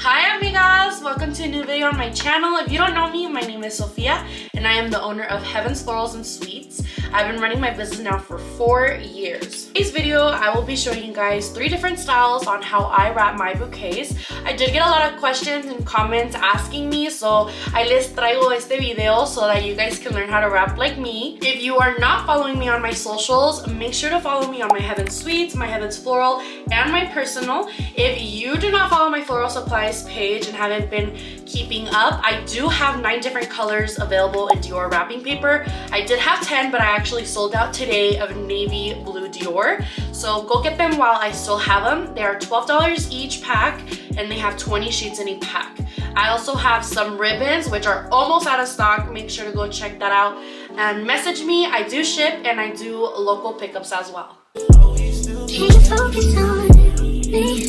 Hi amigas, welcome to a new video on my channel. If you don't know me, my name is Sophia and I am the owner of Heaven's Florals and Sweets. I've been running my business now for 4 years. In today's video, I will be showing you guys 3 different styles on how I wrap my bouquets. I did get a lot of questions and comments asking me, so I les traigo este video so that you guys can learn how to wrap like me. If you are not following me on my socials, make sure to follow me on my Heaven's Sweets, my Heaven's Floral, and my personal. If you do not follow my floral supplies page and haven't been keeping up, I do have 9 different colors available in Dior wrapping paper. I did have 10, but I actually sold out today of navy blue Dior. So go get them while I still have them. They are $12 each pack and they have 20 sheets in a pack. I also have some ribbons which are almost out of stock. Make sure to go check that out and message me. I do ship and I do local pickups as well. Can you focus on me?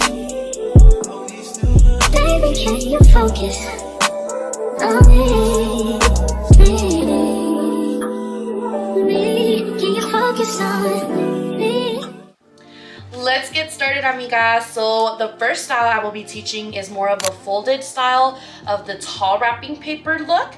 Baby, can you focus on me? Can you focus on me? Let's get started, amigas. So the first style I will be teaching is more of a folded style of the tall wrapping paper look.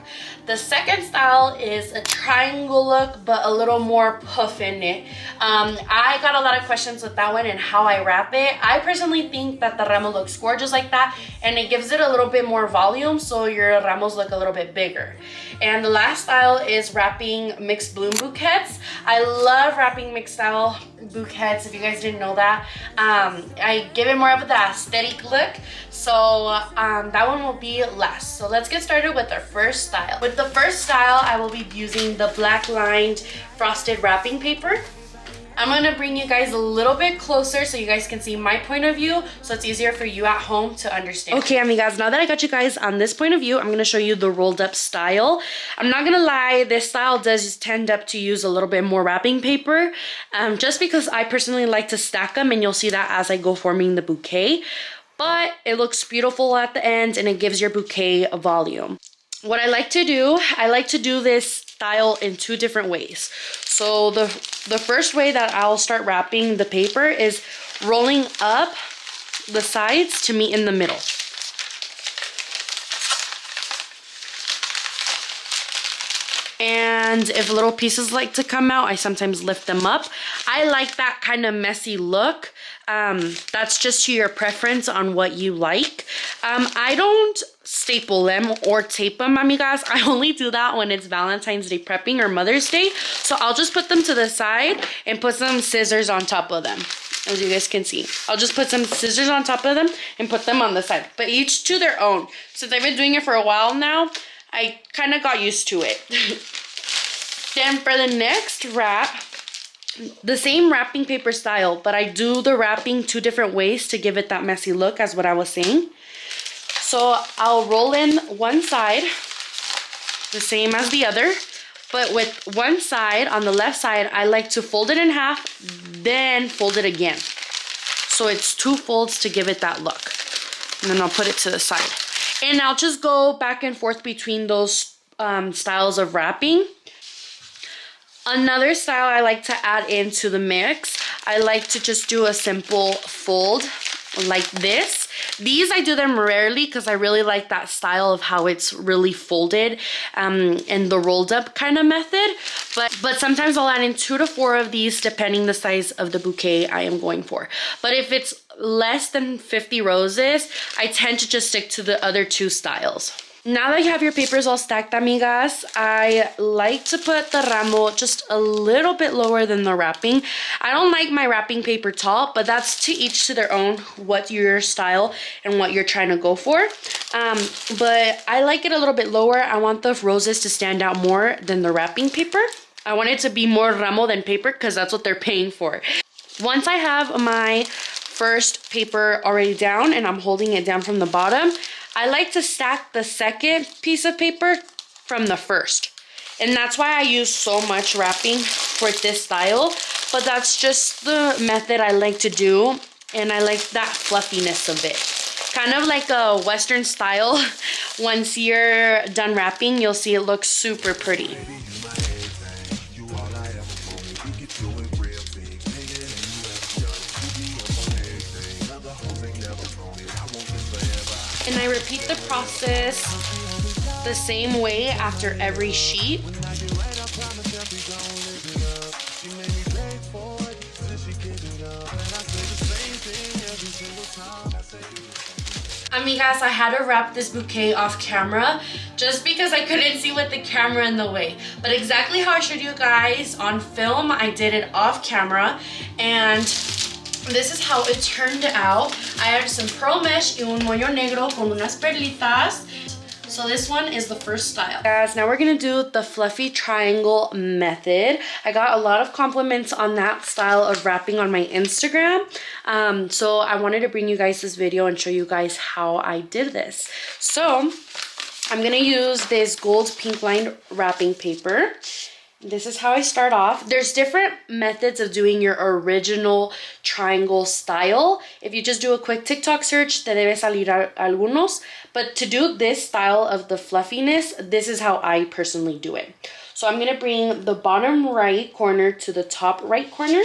The second style is a triangle look, but a little more puff in it. I got a lot of questions with that one and how I wrap it. I personally think that the ramo looks gorgeous like that, and it gives it a little bit more volume, so your ramos look a little bit bigger. And the last style is wrapping mixed bloom bouquets. I love wrapping mixed style bouquets, if you guys didn't know that. I give it more of the aesthetic look, so that one will be last. So let's get started with our first style. With the first style, I will be using the black lined frosted wrapping paper. I'm gonna bring you guys a little bit closer so you guys can see my point of view, so it's easier for you at home to understand. Okay, amigas, now that I got you guys on this point of view, I'm gonna show you the rolled up style. I'm not gonna lie, this style does tend up to use a little bit more wrapping paper, just because I personally like to stack them, and you'll see that as I go forming the bouquet. But it looks beautiful at the end and it gives your bouquet a volume. What I like to do this style in 2 different ways. So the first way that I'll start wrapping the paper is rolling up the sides to meet in the middle. And if little pieces like to come out, I sometimes lift them up. I like that kind of messy look. That's just to your preference on what you like. I don't staple them or tape them, amigas. I only do that when it's Valentine's Day prepping or Mother's Day. So I'll just put them to the side and put some scissors on top of them. As you guys can see, I'll just put some scissors on top of them and put them on the side. But each to their own. Since I've been doing it for a while now, I kind of got used to it. Then for the next wrap, the same wrapping paper style, but I do the wrapping 2 different ways to give it that messy look, as what I was saying. So I'll roll in one side, the same as the other, but with one side, on the left side, I like to fold it in half, then fold it again. So it's 2 folds to give it that look. And then I'll put it to the side. And I'll just go back and forth between those styles of wrapping. Another style I like to add into the mix, I like to just do a simple fold like this. These I do them rarely because I really like that style of how it's really folded and the rolled up kind of method. But sometimes I'll add in 2 to 4 of these depending the size of the bouquet I am going for. But if it's less than 50 roses, I tend to just stick to the other 2 styles. Now that you have your papers all stacked, amigas, I like to put the ramo just a little bit lower than the wrapping. I don't like my wrapping paper tall, but that's to each to their own, what your style and what you're trying to go for. But I like it a little bit lower. I want the roses to stand out more than the wrapping paper. I want it to be more ramo than paper because that's what they're paying for. Once I have my first paper already down and I'm holding it down from the bottom, I like to stack the second piece of paper from the first. And that's why I use so much wrapping for this style. But that's just the method I like to do. And I like that fluffiness of it. Kind of like a Western style. Once you're done wrapping, you'll see it looks super pretty. And I repeat the process the same way after every sheet. Amigas, I had to wrap this bouquet off camera just because I couldn't see with the camera in the way. But exactly how I showed you guys on film, I did it off camera, and this is how it turned out. I had some pearl mesh y un moño negro con unas perlitas. So this one is the first style. Guys, now we're gonna do the fluffy triangle method. I got a lot of compliments on that style of wrapping on my Instagram. So I wanted to bring you guys this video and show you guys how I did this. So I'm gonna use this gold pink lined wrapping paper. This is how I start off. There's different methods of doing your original triangle style. If you just do a quick TikTok search, te debe salir algunos. But to do this style of the fluffiness, this is how I personally do it. So I'm gonna bring the bottom right corner to the top right corner.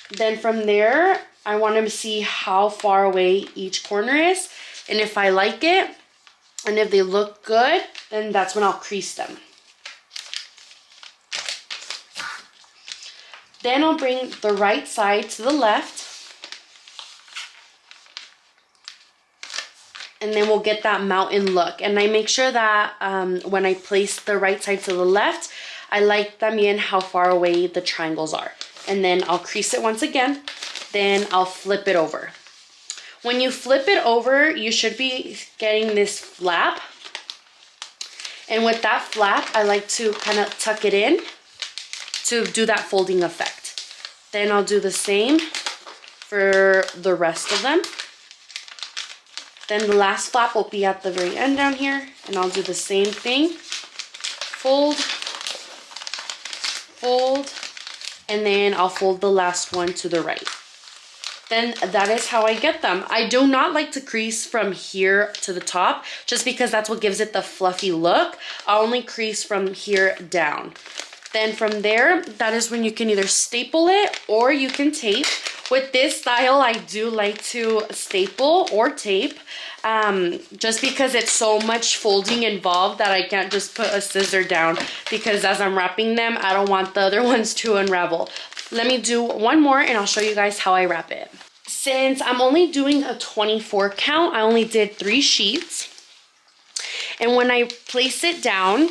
Then from there, I want to see how far away each corner is. And if I like it, and if they look good, then that's when I'll crease them. Then I'll bring the right side to the left. And then we'll get that mountain look. And I make sure that when I place the right side to the left, I like también how far away the triangles are. And then I'll crease it once again. Then I'll flip it over. When you flip it over, you should be getting this flap. And with that flap, I like to kind of tuck it in to do that folding effect. Then I'll do the same for the rest of them. Then the last flap will be at the very end down here. And I'll do the same thing. Fold, fold, and then I'll fold the last one to the right. Then that is how I get them. I do not like to crease from here to the top just because that's what gives it the fluffy look. I only crease from here down. Then from there, that is when you can either staple it or you can tape. With this style, I do like to staple or tape just because it's so much folding involved that I can't just put a scissor down, because as I'm wrapping them, I don't want the other ones to unravel. Let me do one more and I'll show you guys how I wrap it. Since I'm only doing a 24 count, I only did 3 sheets. And when I place it down,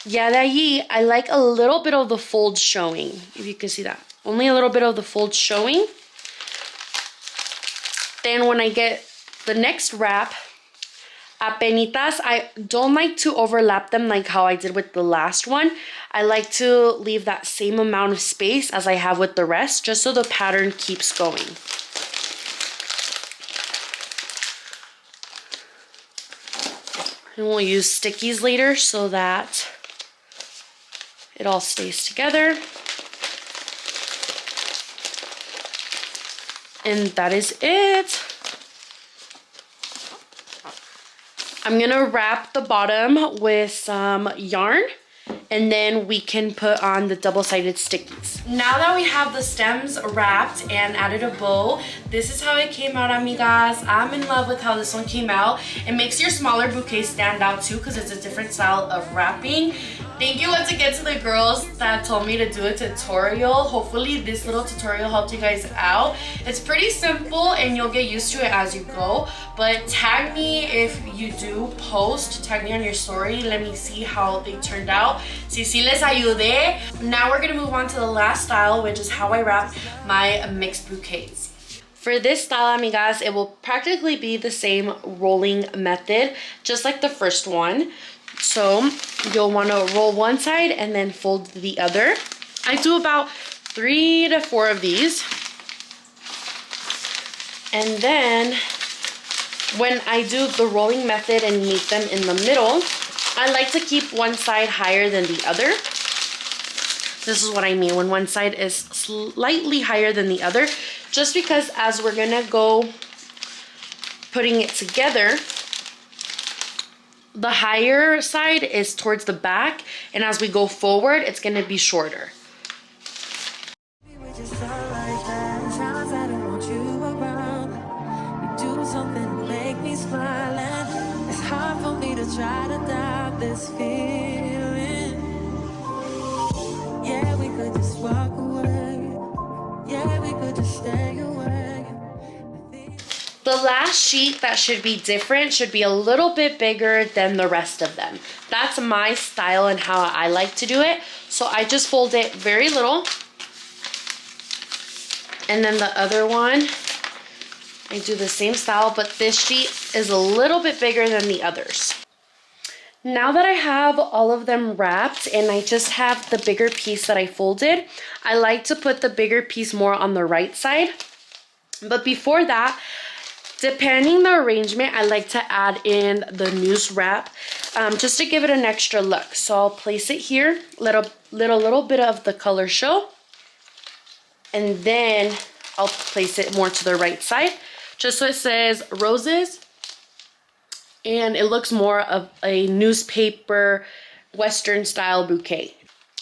ya de allí, I like a little bit of the fold showing, if you can see that. Only a little bit of the fold showing. Then when I get the next wrap, apenitas, I don't like to overlap them like how I did with the last one. I like to leave that same amount of space as I have with the rest, just so the pattern keeps going. And we'll use stickies later so that it all stays together. And that is it. I'm gonna wrap the bottom with some yarn, and then we can put on the double-sided stickies. Now that we have the stems wrapped and added a bow, this is how it came out, amigas. I'm in love with how this one came out. It makes your smaller bouquet stand out too, because it's a different style of wrapping. Thank you once again to the girls that told me to do a tutorial. Hopefully this little tutorial helped you guys out. It's pretty simple and you'll get used to it as you go. But tag me if you do post. Tag me on your story. Let me see how they turned out. Si les ayudé. Now we're gonna move on to the last style, which is how I wrap my mixed bouquets. For this style, amigas, it will practically be the same rolling method, just like the first one. So you'll want to roll one side and then fold the other. I do about 3 to 4 of these. And then when I do the rolling method and meet them in the middle, I like to keep one side higher than the other. This is what I mean when one side is slightly higher than the other, just because as we're gonna go putting it together, the higher side is towards the back, and as we go forward, it's gonna be shorter. to try to doubt this feeling. Yeah, we could just walk away. Yeah, we could just stay away. The last sheet that should be different should be a little bit bigger than the rest of them. That's my style and how I like to do it. So I just fold it very little. And then the other one, I do the same style, but this sheet is a little bit bigger than the others. Now that I have all of them wrapped and I just have the bigger piece that I folded, I like to put the bigger piece more on the right side. But before that, depending the arrangement, I like to add in the noose wrap just to give it an extra look. So I'll place it here, let a little bit of the color show. And then I'll place it more to the right side, just so it says roses. And it looks more of a newspaper, Western style bouquet,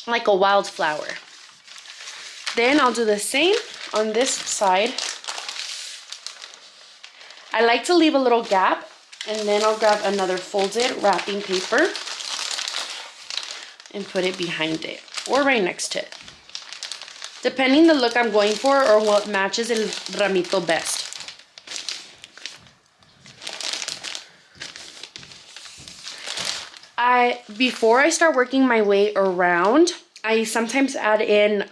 like a wildflower. Then I'll do the same on this side. I like to leave a little gap, and then I'll grab another folded wrapping paper and put it behind it or right next to it, depending the look I'm going for or what matches el ramito best. Before I start working my way around, I sometimes add in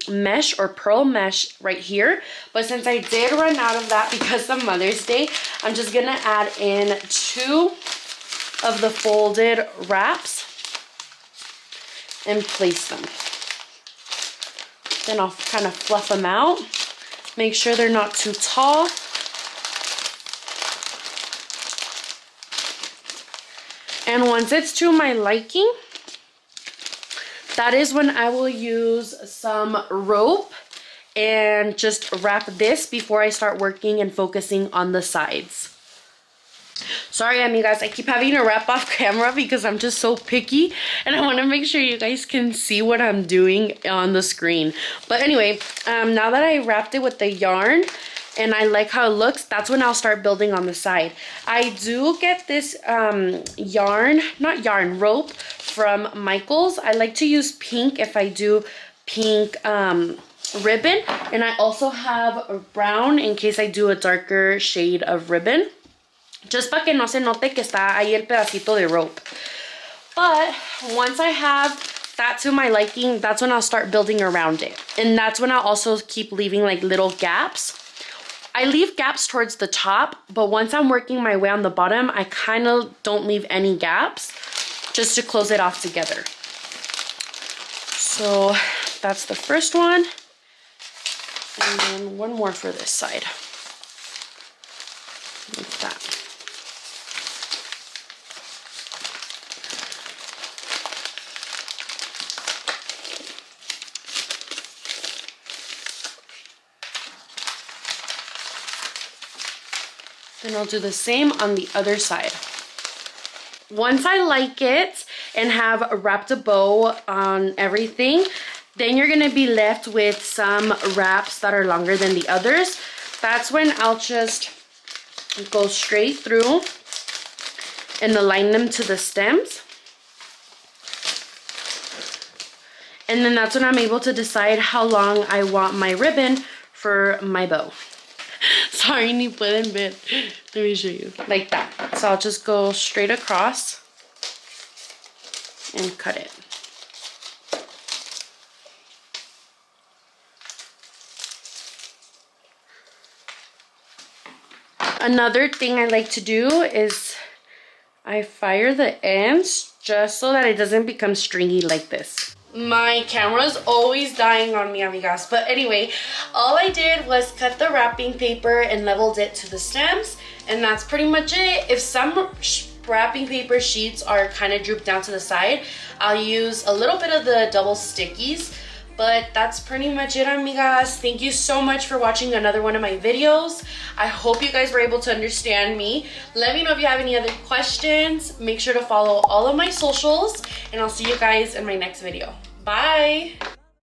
mesh or pearl mesh right here, but since I did run out of that because of Mother's Day, I'm just gonna add in 2 of the folded wraps and place them. Then I'll kind of fluff them out, make sure they're not too tall. And once it's to my liking, that is when I will use some rope and just wrap this before I start working and focusing on the sides. Sorry, amigas, I keep having to wrap off camera because I'm just so picky and I want to make sure you guys can see what I'm doing on the screen. But anyway, now that I wrapped it with the yarn and I like how it looks, that's when I'll start building on the side. I do get this rope from Michaels. I like to use pink if I do pink ribbon, and I also have a brown in case I do a darker shade of ribbon, just para que no se note que está ahí el pedacito de rope. But once I have that to my liking, that's when I'll start building around it, and that's when I'll also keep leaving like little gaps. I leave gaps towards the top, but once I'm working my way on the bottom, I kind of don't leave any gaps just to close it off together. So that's the first one. And then one more for this side. Like that. Then I'll do the same on the other side. Once I like it and have wrapped a bow on everything, then you're gonna be left with some wraps that are longer than the others. That's when I'll just go straight through and align them to the stems. And then that's when I'm able to decide how long I want my ribbon for my bow. Sorry, ni pueden ver. Let me show you. Like that. So I'll just go straight across and cut it. Another thing I like to do is I fire the ends just so that it doesn't become stringy like this. My camera's always dying on me, amigas. But anyway, all I did was cut the wrapping paper and leveled it to the stems, and that's pretty much it. If some wrapping paper sheets are kind of drooped down to the side, I'll use a little bit of the double stickies. But that's pretty much it, amigas. Thank you so much for watching another one of my videos. I hope you guys were able to understand me. Let me know if you have any other questions. Make sure to follow all of my socials, and I'll see you guys in my next video. Bye!